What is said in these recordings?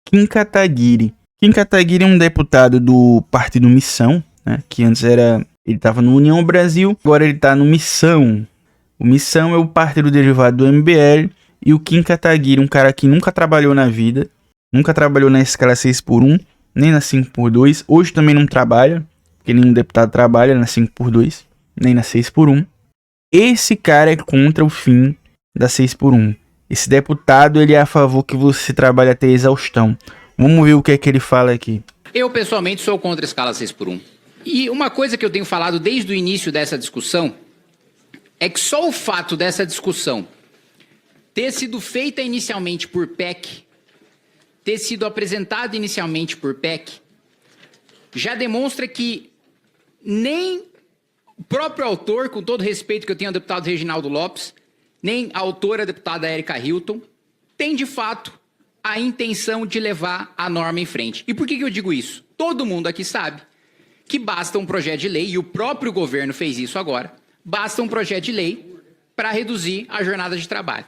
Kim Kataguiri. Kim Kataguiri é um deputado do partido Missão, né? Que antes era... Ele estava no União Brasil, agora ele está no Missão. O Missão é o partido derivado do MBL. E o Kim Kataguiri, um cara que nunca trabalhou na vida, nunca trabalhou na escala 6x1, nem na 5x2. Hoje também não trabalha, porque nenhum deputado trabalha na 5x2, nem na 6x1. Esse cara é contra o fim da 6x1. Esse deputado, ele é a favor que você trabalhe até exaustão. Vamos ver o que é que ele fala aqui. Eu, pessoalmente, sou contra a escala 6x1. E uma coisa que eu tenho falado desde o início dessa discussão é que só o fato dessa discussão ter sido feita inicialmente por PEC, ter sido apresentada inicialmente por PEC, já demonstra que nem o próprio autor, com todo respeito que eu tenho ao deputado Reginaldo Lopes, nem a autora, a deputada Érica Hilton, tem de fato a intenção de levar a norma em frente. E por que eu digo isso? Todo mundo aqui sabe que basta um projeto de lei, e o próprio governo fez isso agora, basta um projeto de lei para reduzir a jornada de trabalho.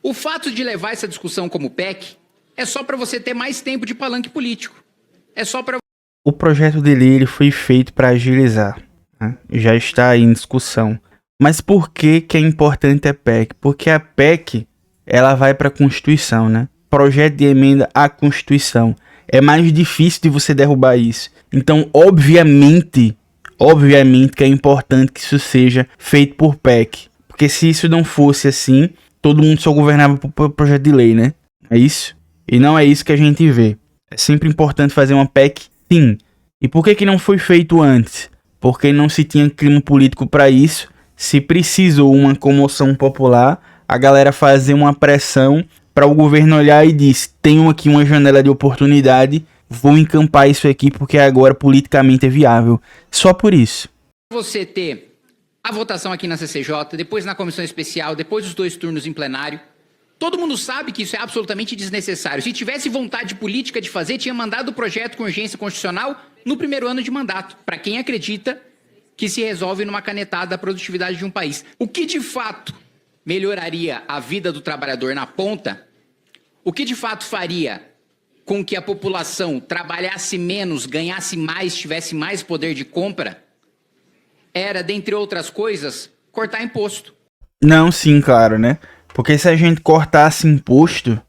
O fato de levar essa discussão como PEC é só para você ter mais tempo de palanque político. É só para... O projeto de lei ele foi feito para agilizar, né? Já está aí em discussão. Mas por que é importante a PEC? Porque a PEC ela vai para a Constituição, né? Projeto de emenda à Constituição. É mais difícil de você derrubar isso. Então, obviamente que é importante que isso seja feito por PEC. Porque se isso não fosse assim, todo mundo só governava por projeto de lei, né? É isso? E não é isso que a gente vê. É sempre importante fazer uma PEC, sim. E por que não foi feito antes? Porque não se tinha clima político para isso. Se precisou uma comoção popular, a galera fazer uma pressão para o governo olhar e dizer: tenho aqui uma janela de oportunidade, vou encampar isso aqui porque agora politicamente é viável. Só por isso. Você ter a votação aqui na CCJ, depois na comissão especial, depois os 2 turnos em plenário. Todo mundo sabe que isso é absolutamente desnecessário. Se tivesse vontade política de fazer, tinha mandado o projeto com urgência constitucional no primeiro ano de mandato, para quem acredita que se resolve numa canetada a produtividade de um país. O que de fato melhoraria a vida do trabalhador na ponta, o que de fato faria com que a população trabalhasse menos, ganhasse mais, tivesse mais poder de compra, era, dentre outras coisas, cortar imposto. Não, sim, claro, né? Porque se a gente cortasse imposto,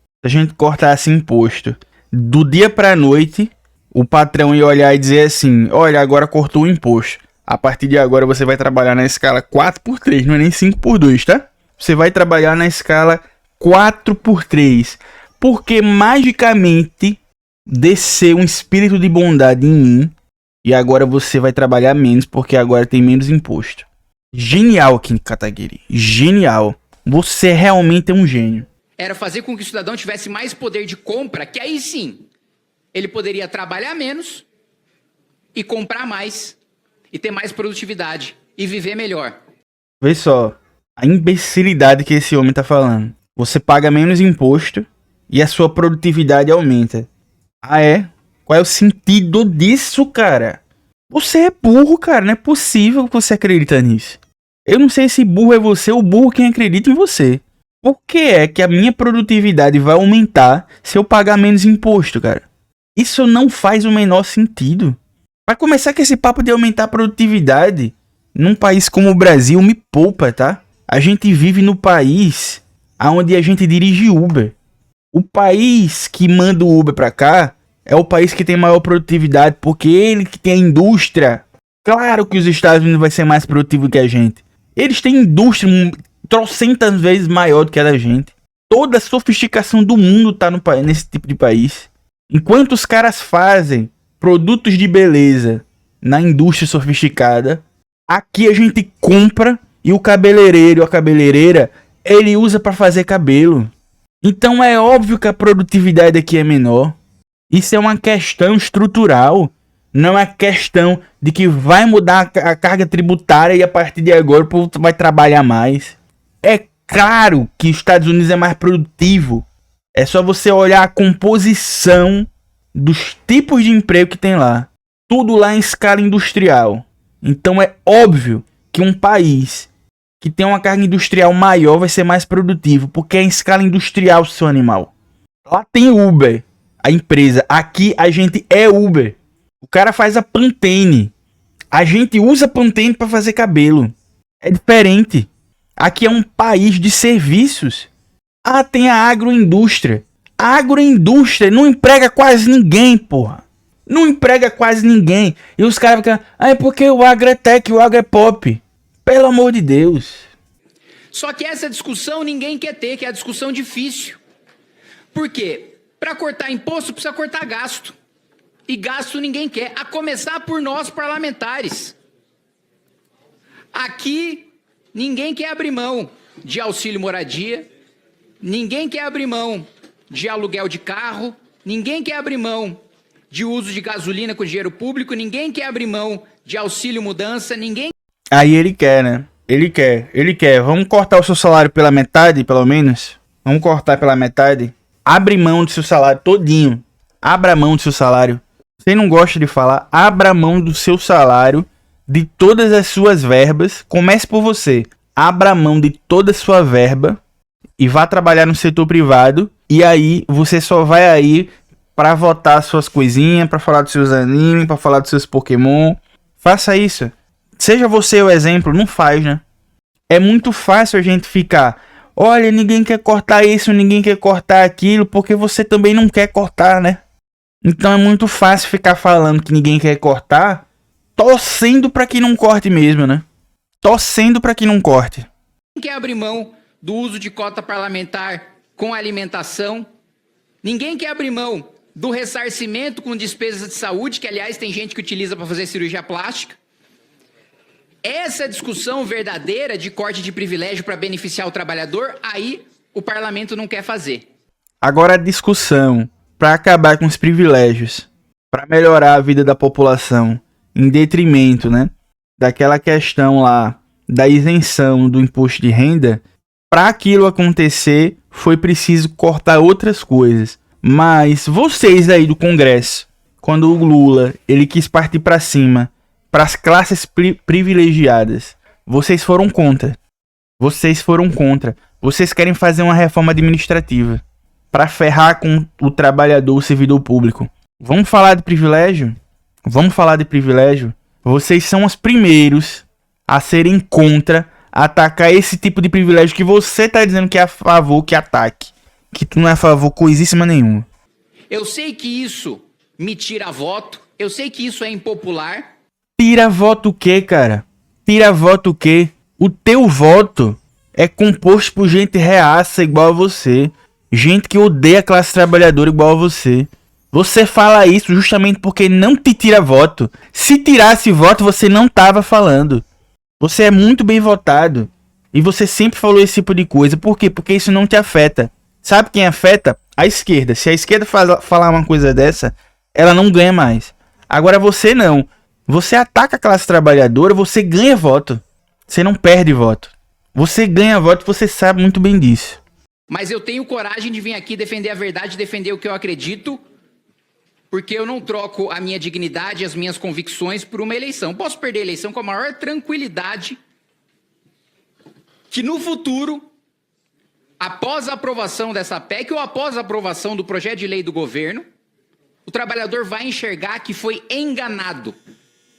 do dia pra noite, o patrão ia olhar e dizer assim: olha, agora cortou o imposto. A partir de agora você vai trabalhar na escala 4x3, não é nem 5x2, tá? Você vai trabalhar na escala 4x3. Porque magicamente desceu um espírito de bondade em mim. E agora você vai trabalhar menos, porque agora tem menos imposto. Genial, Kim Kataguiri. Genial. Você realmente é um gênio. Era fazer com que o cidadão tivesse mais poder de compra, que aí sim, ele poderia trabalhar menos e comprar mais, e ter mais produtividade, e viver melhor. Vê só, a imbecilidade que esse homem tá falando. Você paga menos imposto e a sua produtividade aumenta. Ah, é? Qual é o sentido disso, cara? Você é burro, cara. Não é possível que você acredita nisso. Eu não sei se burro é você ou burro quem acredita em você. Por que é que a minha produtividade vai aumentar se eu pagar menos imposto, cara? Isso não faz o menor sentido. Pra começar com esse papo de aumentar a produtividade, num país como o Brasil, me poupa, tá? A gente vive no país onde a gente dirige Uber. O país que manda o Uber pra cá é o país que tem maior produtividade, porque ele que tem a indústria. Claro que os Estados Unidos vai ser mais produtivo que a gente. Eles têm indústria trocentas vezes maior do que a da gente. Toda a sofisticação do mundo tá nesse tipo de país. Enquanto os caras fazem produtos de beleza na indústria sofisticada, aqui a gente compra e o cabeleireiro ou a cabeleireira, ele usa para fazer cabelo. Então é óbvio que a produtividade aqui é menor. Isso é uma questão estrutural. Não é questão de que vai mudar a carga tributária e a partir de agora o povo vai trabalhar mais. É claro que os Estados Unidos é mais produtivo. É só você olhar a composição dos tipos de emprego que tem lá. Tudo lá em escala industrial. Então é óbvio que um país que tem uma carga industrial maior vai ser mais produtivo, porque é em escala industrial, seu animal. Lá tem Uber. a empresa. Aqui a gente é Uber. O cara faz a Pantene. A gente usa Pantene para fazer cabelo. É diferente. Aqui é um país de serviços. Ah, tem a agroindústria. A agroindústria não emprega quase ninguém, porra. Não emprega quase ninguém. E os caras ficam... Ah, é porque o agro é tech, o agro é pop. Pelo amor de Deus. Só que essa discussão ninguém quer ter, que é a discussão difícil. Por quê? Para cortar imposto precisa cortar gasto. E gasto ninguém quer, a começar por nós parlamentares. Aqui ninguém quer abrir mão de auxílio moradia, ninguém quer abrir mão de aluguel de carro, ninguém quer abrir mão de uso de gasolina com dinheiro público, ninguém quer abrir mão de auxílio mudança, ninguém... Aí ele quer, né? Ele quer. Vamos cortar o seu salário pela metade, pelo menos? Vamos cortar pela metade? Abre mão do seu salário todinho. Abra mão do seu salário. Você não gosta de falar? Abra mão do seu salário, de todas as suas verbas. Comece por você. Abra mão de toda a sua verba e vá trabalhar no setor privado. E aí você só vai aí para votar suas coisinhas, para falar dos seus animes, para falar dos seus Pokémon. Faça isso. Seja você o exemplo. Não faz, né? É muito fácil a gente ficar... Olha, ninguém quer cortar isso, ninguém quer cortar aquilo, porque você também não quer cortar, né? Então é muito fácil ficar falando que ninguém quer cortar, torcendo para que não corte mesmo, né? Torcendo para que não corte. Ninguém quer abrir mão do uso de cota parlamentar com alimentação. Ninguém quer abrir mão do ressarcimento com despesas de saúde, que aliás tem gente que utiliza para fazer cirurgia plástica. Essa discussão verdadeira de corte de privilégio para beneficiar o trabalhador, aí o parlamento não quer fazer. Agora a discussão para acabar com os privilégios, para melhorar a vida da população, em detrimento, né, daquela questão lá da isenção do imposto de renda, para aquilo acontecer foi preciso cortar outras coisas. Mas vocês aí do Congresso, quando o Lula ele quis partir para cima, para as classes privilegiadas, vocês foram contra. Vocês foram contra. Vocês querem fazer uma reforma administrativa para ferrar com o trabalhador, o servidor público. Vamos falar de privilégio? Vamos falar de privilégio? Vocês são os primeiros a serem contra atacar esse tipo de privilégio que você tá dizendo que é a favor, que ataque. Que tu não é a favor coisíssima nenhuma. Eu sei que isso me tira voto, eu sei que isso é impopular. Tira voto o quê, cara? Tira voto o quê? O teu voto é composto por gente reaça igual a você. Gente que odeia a classe trabalhadora igual a você. Você fala isso justamente porque não te tira voto. Se tirasse voto, você não tava falando. Você é muito bem votado. E você sempre falou esse tipo de coisa. Por quê? Porque isso não te afeta. Sabe quem afeta? A esquerda. Se a esquerda falar uma coisa dessa, ela não ganha mais. Agora você não. Você ataca a classe trabalhadora, você ganha voto. Você não perde voto. Você ganha voto, você sabe muito bem disso. Mas eu tenho coragem de vir aqui defender a verdade, defender o que eu acredito, porque eu não troco a minha dignidade e as minhas convicções por uma eleição. Posso perder a eleição com a maior tranquilidade, que no futuro, após a aprovação dessa PEC ou após a aprovação do projeto de lei do governo, o trabalhador vai enxergar que foi enganado,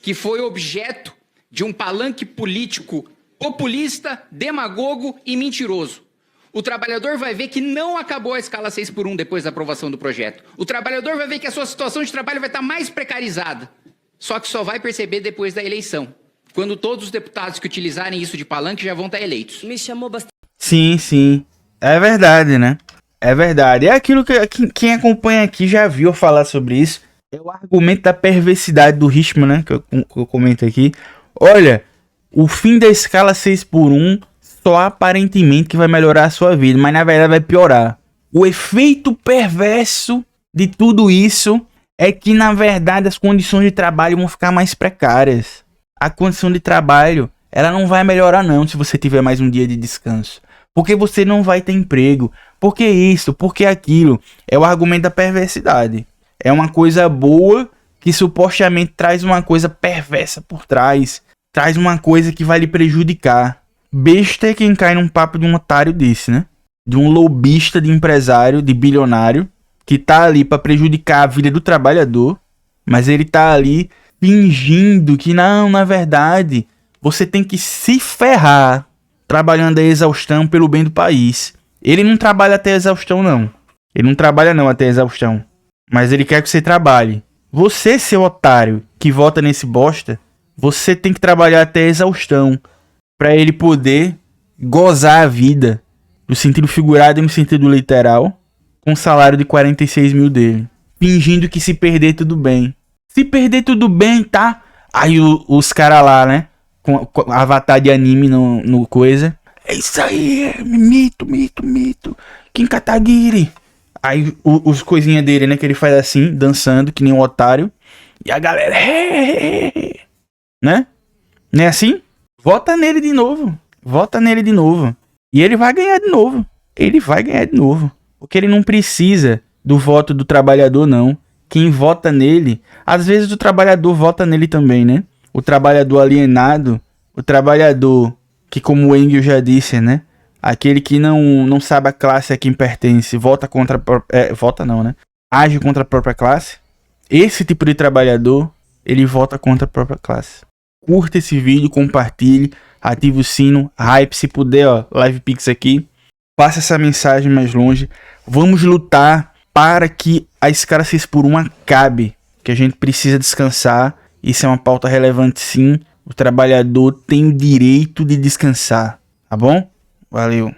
que foi objeto de um palanque político populista, demagogo e mentiroso. O trabalhador vai ver que não acabou a escala 6x1 depois da aprovação do projeto. O trabalhador vai ver que a sua situação de trabalho vai estar mais precarizada. Só que só vai perceber depois da eleição, quando todos os deputados que utilizarem isso de palanque já vão estar eleitos. Me chamou bastante. Sim. É verdade, né? É verdade. É aquilo que quem acompanha aqui já viu eu falar sobre isso. É o argumento da perversidade do ritmo, né? Que eu comento aqui. Olha, o fim da escala 6x1 só aparentemente que vai melhorar a sua vida, mas na verdade vai piorar. O efeito perverso de tudo isso é que na verdade as condições de trabalho vão ficar mais precárias. A condição de trabalho, ela não vai melhorar não se você tiver mais um dia de descanso. Porque você não vai ter emprego. Porque isso, porque aquilo. É o argumento da perversidade. É uma coisa boa que supostamente traz uma coisa perversa por trás. Traz uma coisa que vai lhe prejudicar. Besta é quem cai num papo de um otário desse, né? De um lobista de empresário, de bilionário, que tá ali pra prejudicar a vida do trabalhador, mas ele tá ali fingindo que não, na verdade, você tem que se ferrar trabalhando a exaustão pelo bem do país. Ele não trabalha até a exaustão, não. Ele não trabalha não até a exaustão. Mas ele quer que você trabalhe. Você, seu otário, que vota nesse bosta, você tem que trabalhar até a exaustão pra ele poder gozar a vida, no sentido figurado e no sentido literal, com o salário de 46 mil dele. Fingindo que se perder tudo bem. Se perder tudo bem, tá? Aí os caras lá, né? Com avatar de anime no coisa. É isso aí, mito. Kim Kataguiri. Aí os coisinhas dele, né? Que ele faz assim, dançando, que nem um otário. E a galera... né? Não é assim? Vota nele de novo. E ele vai ganhar de novo. Porque ele não precisa do voto do trabalhador, não. Quem vota nele... Às vezes o trabalhador vota nele também, né? O trabalhador alienado. O trabalhador que, como o Engels já disse, né? Aquele que não sabe a classe a quem pertence. Vota contra... vota não, né? Age contra a própria classe. Esse tipo de trabalhador, ele vota contra a própria classe. Curta esse vídeo, compartilhe, ative o sino, hype, se puder, ó, live pix aqui. Passe essa mensagem mais longe. Vamos lutar para que a escala 6x1 acabe. Que a gente precisa descansar. Isso é uma pauta relevante, sim. O trabalhador tem o direito de descansar. Tá bom? Valeu.